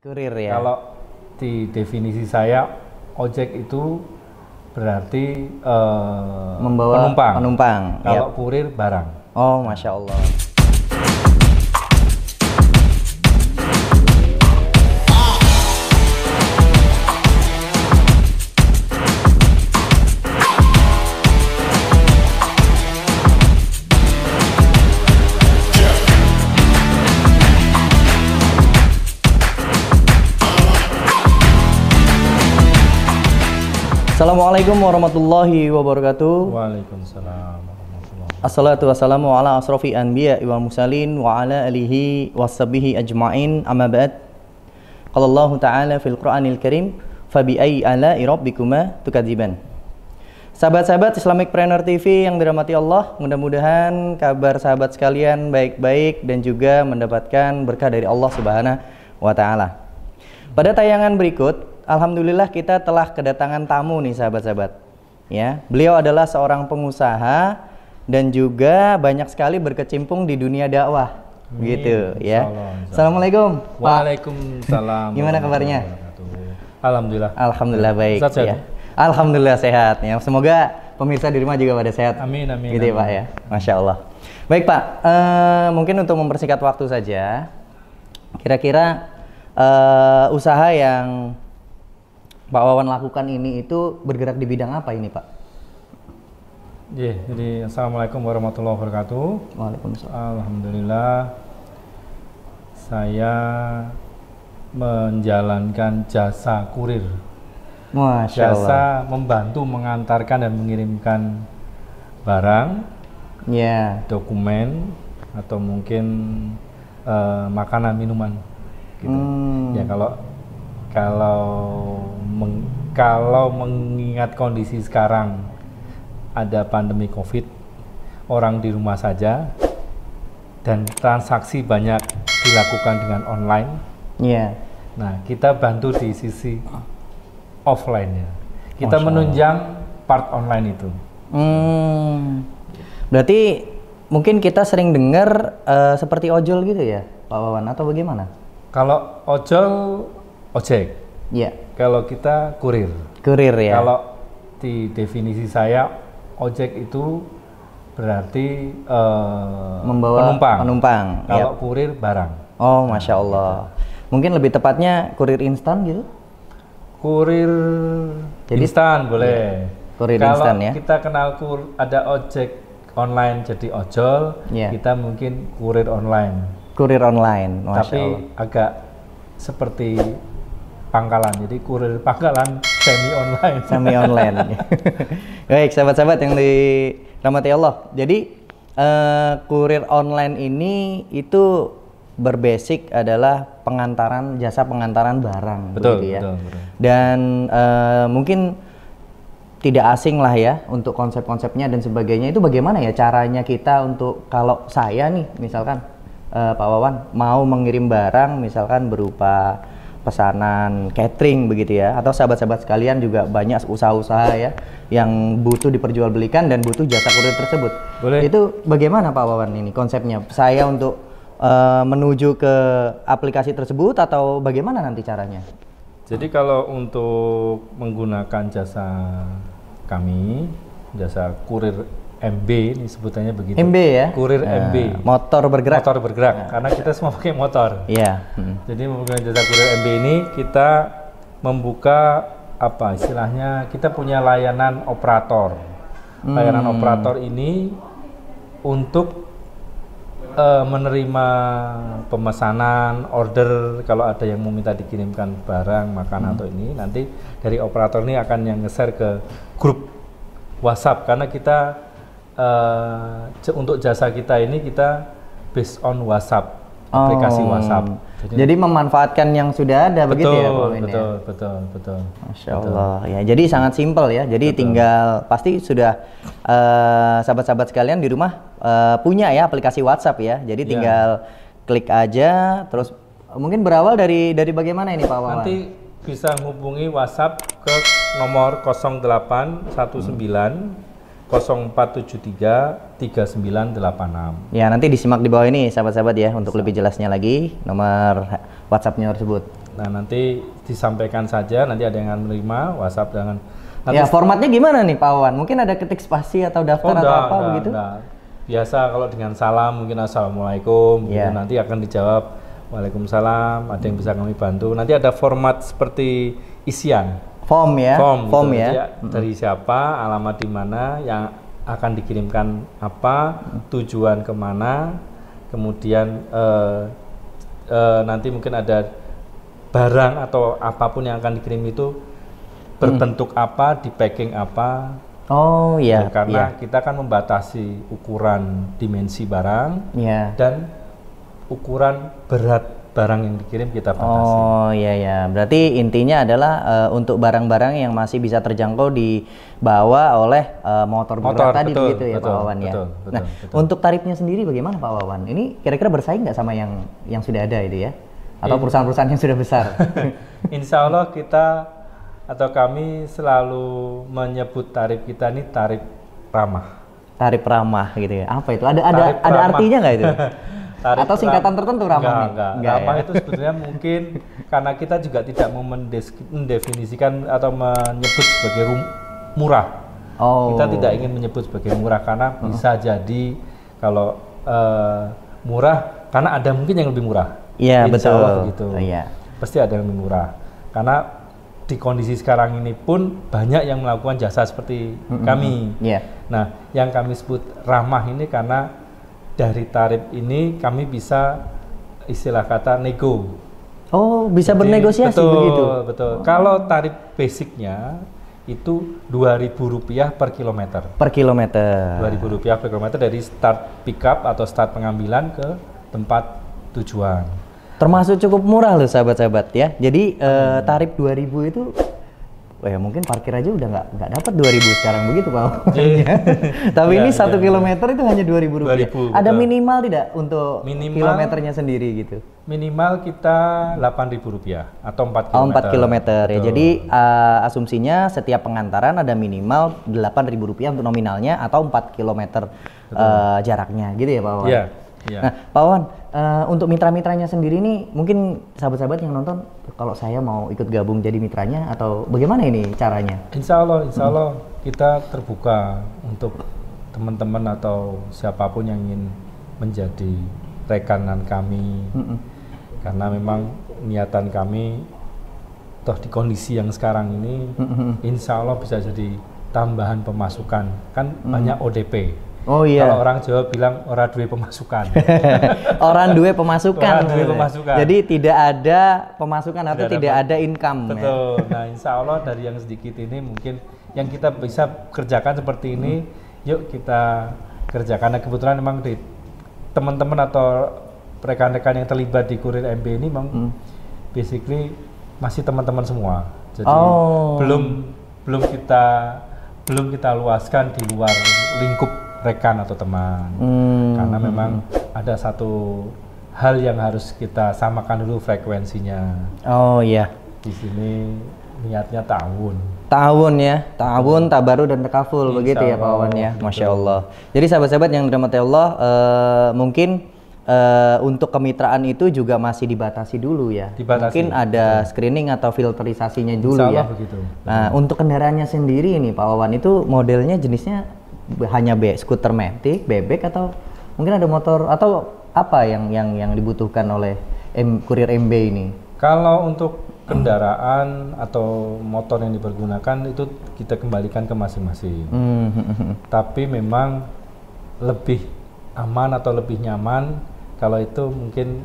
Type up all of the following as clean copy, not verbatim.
Kurir ya. Kalau di definisi saya, ojek itu berarti Membawa penumpang. Kalau Yap. kurir barang. Oh, Masya Allah. Assalamualaikum warahmatullahi wabarakatuh. Waalaikumsalam warahmatullahi wabarakatuh. Assalatu wassalamu ala asrafi anbiya wal mursalin wa ala alihi washabihi ajma'in, amma ba'd. Qala Allah Ta'ala fil Qur'anil Karim, fa bi ayyi ala'i rabbikuma tukadziban. Sahabat-sahabat Islamic Planner TV yang dirahmati Allah, mudah-mudahan kabar sahabat sekalian baik-baik dan juga mendapatkan berkah dari Allah Subhanahu wa taala. Pada tayangan berikut, alhamdulillah kita telah kedatangan tamu nih sahabat-sahabat. Ya, beliau adalah seorang pengusaha dan juga banyak sekali berkecimpung di dunia dakwah. Begitu ya. Assalamualaikum, Pak. Waalaikumsalam. Gimana kabarnya? Alhamdulillah. Alhamdulillah baik Ustaz, ya. Alhamdulillah sehat ya. Semoga pemirsa di rumah juga pada sehat. Amin, amin. Gitu ya, amin. Pak ya. Masya Allah. Baik Pak, mungkin untuk mempersingkat waktu saja, kira-kira usaha yang Pak Wawan lakukan ini itu bergerak di bidang apa ini, Pak? Jadi assalamualaikum warahmatullahi wabarakatuh. Waalaikumsalam. Alhamdulillah, saya menjalankan jasa kurir. Masya Allah. Jasa membantu mengantarkan dan mengirimkan barang, Ya. dokumen, atau mungkin makanan minuman. Gitu. Ya kalau mengingat kondisi sekarang ada pandemi COVID, orang di rumah saja dan transaksi banyak dilakukan dengan online. Iya. Nah, kita bantu di sisi offline-nya. Kita Masya menunjang part online itu. Berarti mungkin kita sering dengar seperti ojol gitu ya, Pak Wawan, atau bagaimana? Kalau ojol, ojek. Iya. Kalau kita kurir. Kurir ya. Kalau di definisi saya, ojek itu berarti Membawa penumpang. Kalau Yap. kurir barang. Oh, Masya Allah. Mungkin lebih tepatnya kurir instan gitu? Kurir Jadi- instan boleh. Kurir Kalau instan ya. kita kenal ada ojek online jadi ojol, Iya. kita mungkin kurir online. Kurir online, Masya Tapi Allah. agak seperti pangkalan, jadi kurir pangkalan semi online. Semi online. Baik, sahabat-sahabat yang dirahmati Allah. Jadi kurir online ini itu berbasic adalah jasa pengantaran barang, Betul, begitu ya. betul. Dan mungkin tidak asing lah ya untuk konsep-konsepnya dan sebagainya. Itu bagaimana ya caranya kita untuk, kalau saya nih misalkan Pak Wawan mau mengirim barang misalkan berupa pesanan catering begitu ya, atau sahabat-sahabat sekalian juga banyak usaha-usaha ya yang butuh diperjualbelikan dan butuh jasa kurir tersebut. Boleh. Itu bagaimana Pak Wawan ini konsepnya? Saya untuk menuju ke aplikasi tersebut atau bagaimana nanti caranya? Jadi kalau untuk menggunakan jasa kami, jasa kurir MB, ini sebutannya begitu. MB ya? Kurir MB. Motor bergerak. Motor bergerak, karena kita semua pakai motor. Iya. Jadi menggunakan jasa kurir MB ini kita membuka apa istilahnya, kita punya layanan operator. Layanan operator ini untuk menerima pemesanan, order, kalau ada yang mau minta dikirimkan barang, makanan atau ini, nanti dari operator ini akan yang nge-share ke grup WhatsApp, karena kita untuk jasa kita ini kita based on WhatsApp, aplikasi WhatsApp. Jadi memanfaatkan yang sudah ada begitu ya Pak Wawan ya? Betul. Masya Allah ya. Jadi sangat simpel ya. Jadi tinggal pasti sudah sahabat-sahabat sekalian di rumah punya ya aplikasi WhatsApp ya. Jadi tinggal klik aja. Terus mungkin berawal dari bagaimana ini Pak Wawan? Nanti bisa menghubungi WhatsApp ke nomor 0819 0473 3986. Ya nanti disimak di bawah ini sahabat-sahabat ya untuk lebih jelasnya lagi nomor WhatsAppnya tersebut. Nah, nanti disampaikan saja, nanti ada yang akan menerima WhatsApp dengan nanti Ya, formatnya gimana nih Pak Wawan? Mungkin ada ketik spasi atau daftar atau apa begitu? Biasa kalau dengan salam mungkin assalamualaikum, Ya. gitu, nanti akan dijawab waalaikumsalam, ada yang bisa kami bantu. Nanti ada format seperti isian. Form ya, Form gitu. ya. Nanti dari siapa, alamat di mana, yang akan dikirimkan apa, tujuan kemana, kemudian nanti mungkin ada barang atau apapun yang akan dikirim itu berbentuk apa, di packing apa. Oh iya. Karena kita kan membatasi ukuran dimensi barang dan ukuran berat barang yang dikirim kita batasi. Oh iya. Berarti intinya adalah untuk barang-barang yang masih bisa terjangkau dibawa oleh motor berat tadi begitu ya Pak Wawan ya. Betul. Untuk tarifnya sendiri bagaimana Pak Wawan? Ini kira-kira bersaing nggak sama yang sudah ada itu ya? Atau perusahaan-perusahaan yang sudah besar? Insya Allah kita atau kami selalu menyebut tarif kita ini tarif ramah. Tarif ramah gitu ya. Apa itu? Ada artinya nggak itu? Atau singkatan tertentu ramah? Enggak. Ramah ya? Itu sebetulnya mungkin karena kita juga tidak mau mendefinisikan atau menyebut sebagai murah. Kita tidak ingin menyebut sebagai murah karena bisa jadi kalau murah karena ada mungkin yang lebih murah. Iya betul. Gitu. Iya. Pasti ada yang lebih murah karena di kondisi sekarang ini pun banyak yang melakukan jasa seperti kami. Nah, yang kami sebut ramah ini karena dari tarif ini kami bisa istilah kata nego. Oh, bisa jadi, bernegosiasi begitu? Betul. Kalau tarif basicnya itu Rp2.000 per kilometer. Per kilometer. Rp2.000 per kilometer dari start pickup atau start pengambilan ke tempat tujuan. Termasuk cukup murah loh sahabat-sahabat ya. Jadi tarif 2.000 itu mungkin parkir aja udah nggak dapat 2.000 sekarang begitu Pak. Tapi ini 1 kilometer itu hanya Rp2.000. Ada minimal tidak untuk kilometernya sendiri gitu? Minimal kita Rp8.000 atau 4 km. 4 kilometer ya. Jadi asumsinya setiap pengantaran ada minimal Rp8.000 untuk nominalnya atau 4 kilometer jaraknya gitu ya Pak Wawan? Iya. Nah Pak Wawan, untuk mitra-mitranya sendiri nih, mungkin sahabat-sahabat yang nonton, kalau saya mau ikut gabung jadi mitranya atau bagaimana ini caranya? Insya Allah kita terbuka untuk teman-teman atau siapapun yang ingin menjadi rekanan kami, karena memang niatan kami toh di kondisi yang sekarang ini, insya Allah bisa jadi tambahan pemasukan, kan banyak ODP. Oh iya. Kalau orang Jawa bilang ora duwe pemasukan. Orang duwe pemasukan. Orang duwe pemasukan. Jadi tidak ada pemasukan atau tidak ada income. Betul. Ya? Nah, insya Allah dari yang sedikit ini mungkin yang kita bisa kerjakan seperti ini, yuk kita kerjakan. Nah, kebetulan memang di teman-teman atau rekan-rekan yang terlibat di Kurir MB ini memang basically masih teman-teman semua. Jadi belum kita luaskan di luar lingkup rekan atau teman, karena memang ada satu hal yang harus kita samakan dulu frekuensinya. Oh iya. Di sini niatnya ta'awun ya, ta'awun, tabaru dan takaful begitu ya Pak Wawan ya. Masya Allah. Jadi sahabat-sahabat yang dirahmati Allah, mungkin untuk kemitraan itu juga masih dibatasi dulu ya. Mungkin ada screening atau filterisasinya dulu ya. Begitu. Nah, untuk kendaraannya sendiri ini Pak Wawan, itu modelnya jenisnya hanya skuter matic, bebek, atau mungkin ada motor atau apa yang dibutuhkan oleh Kurir MB ini? Kalau untuk kendaraan atau motor yang dipergunakan itu kita kembalikan ke masing-masing. Tapi memang lebih aman atau lebih nyaman kalau itu mungkin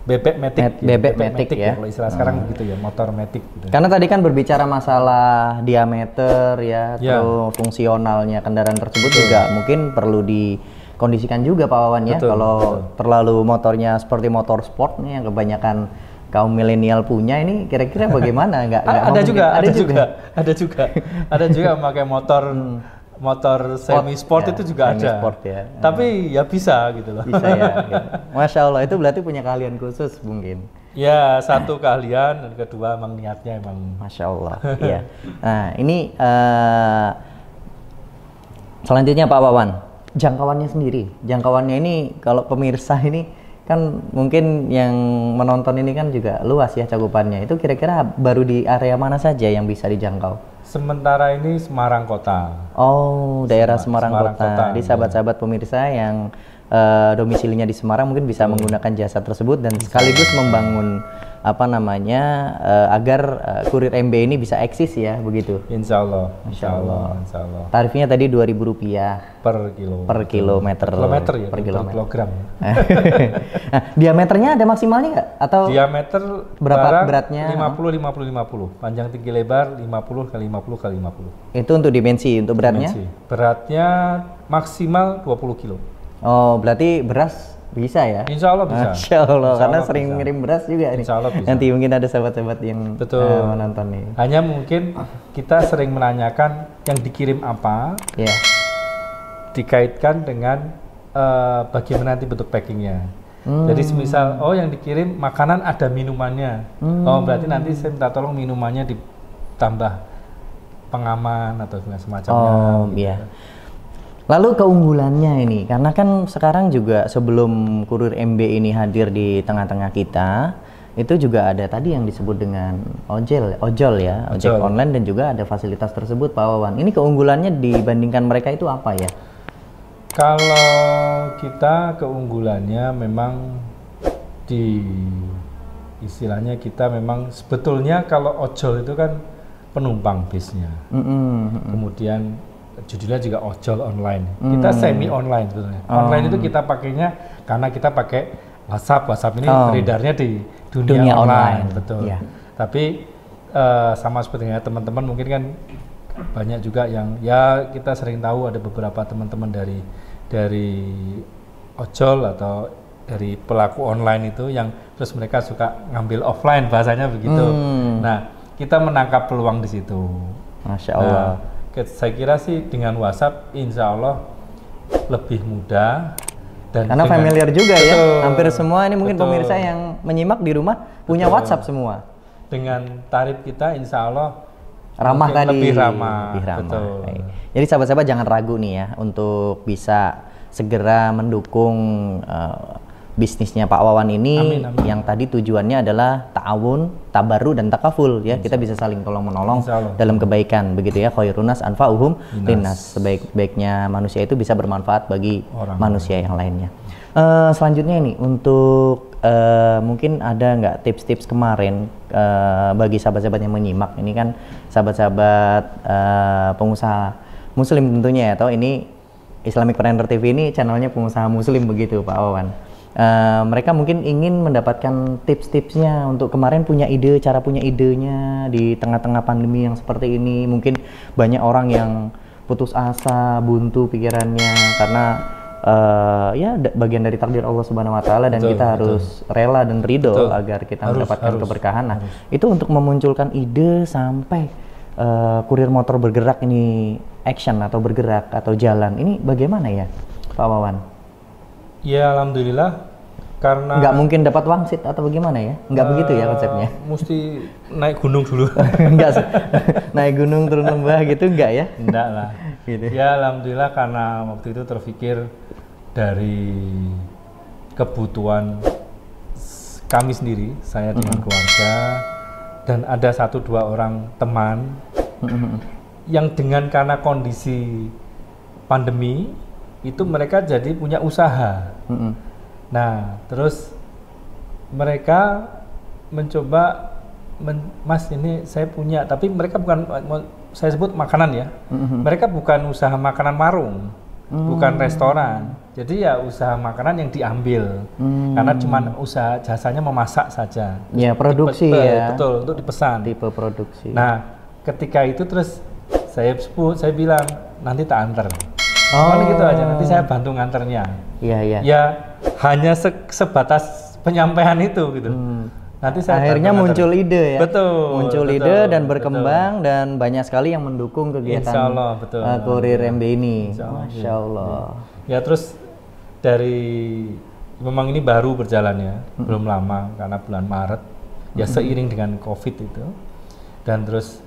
bebek matic ya. Kalau istilah sekarang begitu ya, motor matic gitu. Karena tadi kan berbicara masalah diameter ya, atau fungsionalnya kendaraan tersebut juga mungkin perlu dikondisikan juga Pak Wawan ya. Kalau terlalu motornya seperti motor sport nih yang kebanyakan kaum milenial punya, ini kira-kira bagaimana? Ada juga memakai motor semi sport ya, itu juga ada. Sport ya. Tapi ya bisa gitu loh. Bisa ya. Gitu. Masya Allah, itu berarti punya keahlian khusus mungkin. Ya, satu keahlian dan kedua emang niatnya emang. Masya Allah. Iya. Nah ini selanjutnya Pak Wawan, jangkauannya sendiri. Jangkauannya ini kalau pemirsa ini Kan mungkin yang menonton ini kan juga luas ya cakupannya. Itu kira-kira baru di area mana saja yang bisa dijangkau? Sementara ini Semarang Kota. Oh, daerah Semarang Kota. Kota. Jadi sahabat-sahabat pemirsa yang domisilinya di Semarang mungkin bisa menggunakan jasa tersebut dan sekaligus membangun agar kurir MB ini bisa eksis ya, begitu. Insya Allah. Insya Allah. Insya Allah. Tarifnya tadi Rp2.000 Per kilometer ya, per kilometer. kilogram. Nah, diameternya ada maksimalnya nggak? Atau Diameter berapa barang beratnya? 50 panjang tinggi lebar 50 kali 50 kali 50. Itu untuk dimensi, untuk beratnya? Beratnya maksimal 20 kilo. Oh, berarti beras bisa ya? Insya Allah bisa. Masya Allah, Insya karena Allah sering bisa. ngirim beras juga nih. Insya Allah bisa. Nanti mungkin ada sahabat-sahabat yang menonton nih. Hanya mungkin kita sering menanyakan yang dikirim apa, Ya. dikaitkan dengan bagaimana nanti bentuk packingnya. Jadi semisal, oh yang dikirim makanan ada minumannya. Oh berarti nanti saya minta tolong minumannya ditambah pengaman atau semacamnya. Oh gitu. iya. Lalu keunggulannya ini, karena kan sekarang juga sebelum kurir MB ini hadir di tengah-tengah kita, itu juga ada tadi yang disebut dengan ojol ya, ojek online, dan juga ada fasilitas tersebut, Pak Wawan. Ini keunggulannya dibandingkan mereka itu apa ya? Kalau kita keunggulannya memang istilahnya kita memang sebetulnya kalau ojol itu kan penumpang bisnya. Kemudian judulnya juga ojol online. Kita semi online sebetulnya. Online itu kita pakainya karena kita pakai WhatsApp ini beredarnya di dunia online. Betul. Yeah. Tapi sama sepertinya teman-teman mungkin kan banyak juga yang ya kita sering tahu ada beberapa teman-teman dari ojol atau dari pelaku online itu yang terus mereka suka ngambil offline, bahasanya begitu. Nah, kita menangkap peluang di situ. Masya Allah. Saya kira sih dengan WhatsApp insya Allah lebih mudah dan karena familiar juga ya, hampir semua ini mungkin betul. Pemirsa yang menyimak di rumah punya WhatsApp semua. Dengan tarif kita insya Allah ramah tadi, lebih ramah. Betul. Jadi sahabat-sahabat jangan ragu nih ya untuk bisa segera mendukung bisnisnya Pak Wawan ini. Amin. Yang tadi tujuannya adalah ta'awun, tabaru, dan takaful ya. Kita bisa saling tolong menolong dalam kebaikan, begitu ya. Khairunas anfa'uhum linnas. Sebaik-baiknya manusia itu bisa bermanfaat bagi manusia yang lainnya. Selanjutnya ini untuk mungkin ada nggak tips-tips kemarin bagi sahabat-sahabat yang menyimak ini kan sahabat-sahabat pengusaha muslim tentunya ya, atau ini Islamic Planner TV ini channelnya pengusaha muslim begitu Pak Wawan. Mereka mungkin ingin mendapatkan tips-tipsnya untuk kemarin punya idenya di tengah-tengah pandemi yang seperti ini. Mungkin banyak orang yang putus asa, buntu pikirannya karena ya bagian dari takdir Allah Subhanahu Wa Taala, dan kita harus rela dan ridho agar kita mendapatkan keberkahan. Nah, itu untuk memunculkan ide sampai kurir motor bergerak ini action atau bergerak atau jalan. Ini bagaimana ya, Pak Wawan? Ya alhamdulillah, karena nggak mungkin dapat wangsit atau bagaimana ya? Nggak begitu ya konsepnya? Mesti naik gunung dulu. Enggak, naik gunung turun lembah gitu enggak ya? Enggak lah. Gitu. Ya alhamdulillah karena waktu itu terpikir dari kebutuhan kami sendiri, saya dengan keluarga, dan ada 1-2 orang teman yang karena kondisi pandemi itu mereka jadi punya usaha. Nah, terus mereka mencoba, Mas ini saya punya, tapi mereka bukan, saya sebut makanan ya. Mereka bukan usaha makanan warung, bukan restoran. Jadi ya usaha makanan yang diambil, karena cuma usaha jasanya memasak saja. Ya produksi ya. Betul, untuk dipesan. Tipe produksi. Nah, ketika itu terus saya bilang nanti tak antar. Gitu aja, nanti saya bantu nganternya. Iya. Ya hanya sebatas penyampaian itu gitu. Nanti saya akhirnya muncul ide ya. Muncul ide dan berkembang dan banyak sekali yang mendukung kegiatan kurir MB ini. Masya Allah. Ya terus memang ini baru berjalan ya, belum lama karena bulan Maret. Ya seiring dengan COVID itu, dan terus